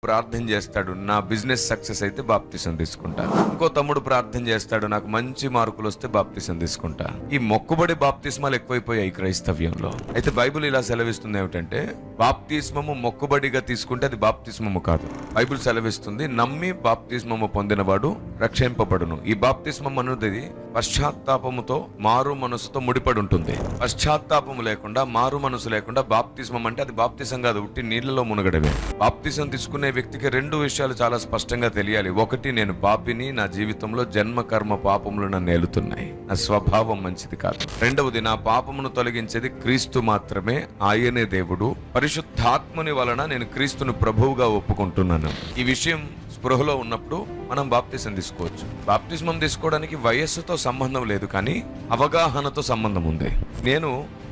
ప్రార్థన చేస్తాడు, నా బిజినెస్ సక్సెస్ అయితే బాప్తిసం తీసుకుంటా. ఇంకో తమ్ముడు ప్రార్థన చేస్తాడు, నాకు మంచి మార్కులు వస్తే బాప్తిసం తీసుకుంటా. ఈ మొక్కుబడి బాప్తిస్మాలు ఎక్కువైపోయాయి క్రైస్తవ్యంలో. అయితే బైబిల్ ఇలా సెలవిస్తుంది ఏమిటంటే, బాప్తిస్మము మొక్కుబడిగా తీసుకుంటే అది బాప్తిస్మము కాదు. బైబిల్ సెలవిస్తుంది, నమ్మి బాప్తిస్మము పొందినవాడు రక్షింపబడును. ఈ బాప్తిస్మం అనేది పశ్చాత్తాపముతో, మారు మనసుతో ముడిపడి ఉంటుంది. పశ్చాత్తాపము లేకుండా, మారు మనసు లేకుండా బాప్తిస్మం అంటే అది బాప్తిసం కాదు, ఉట్టి నీళ్లలో మునగడమే. బాప్తిసం తీసుకునే వ్యక్తికి రెండు విషయాలు చాలా స్పష్టంగా తెలియాలి. ఒకటి, నేను పాపిని, నా జీవితంలో జన్మ కర్మ పాపములు నన్ను ఏలుతున్నాయి, నా స్వభావం మంచిది కాదు. రెండవది, నా పాపమును తొలగించేది క్రీస్తు మాత్రమే, ఆయనే దేవుడు. పరిశుద్ధాత్మని వలన నేను క్రీస్తును ప్రభువుగా ఒప్పుకుంటున్నాను. ఈ విషయం స్పృహలో ఉన్నప్పుడు మనం బాప్తిసం తీసుకోవచ్చు. బాప్తిస్మం తీసుకోవడానికి వయస్సుతో సంబంధం లేదు, కానీ అవగాహనతో సంబంధం ఉంది. నేను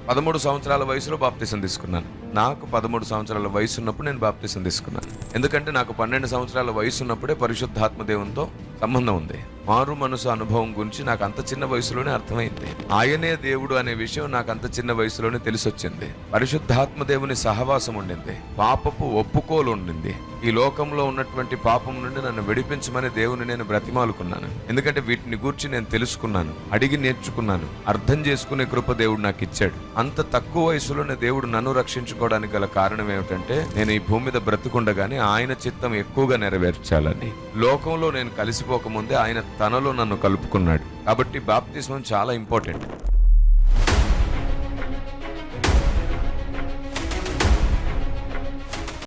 13 సంవత్సరాల వయసులో బాప్తిసం తీసుకున్నాను. నాకు 13 సంవత్సరాల వయసు ఉన్నప్పుడు నేను బాప్తిసం తీసుకున్నాను. ఎందుకంటే నాకు 12 సంవత్సరాల వయసు ఉన్నప్పుడే పరిశుద్ధాత్మ దేవునితో సంబంధం ఉంది. మారు మనసు అనుభవం గురించి నాకు అంత చిన్న వయసులోనే అర్థమైంది. ఆయనే దేవుడు అనే విషయం నాకు అంత చిన్న వయసులోనే తెలిసొచ్చింది. పరిశుద్ధాత్మ దేవుని సహవాసం ఉండింది, పాపపు ఒప్పుకోలు ఉండింది. ఈ లోకంలో ఉన్నటువంటి పాపం నుండి నన్ను విడిపించమని దేవుని నేను బ్రతిమాలుకున్నాను. ఎందుకంటే వీటిని గూర్చి నేను తెలుసుకున్నాను, అడిగి నేర్చుకున్నాను, అర్థం చేసుకునే కృప దేవుడు నాకు ఇచ్చాడు. అంత తక్కువ వయసులోనే దేవుడు నన్ను రక్షించుకోవడానికి గల కారణం ఏమిటంటే, నేను ఈ భూమి మీద బ్రతుకుండగానే ఆయన చిత్తం ఎక్కువగా నెరవేర్చాలని. లోకంలో నేను కలిసిపోకముందే ఆయన తనలో నన్ను కలుపుకున్నాడు. కాబట్టి బాప్తిస్మం చాలా ఇంపార్టెంట్.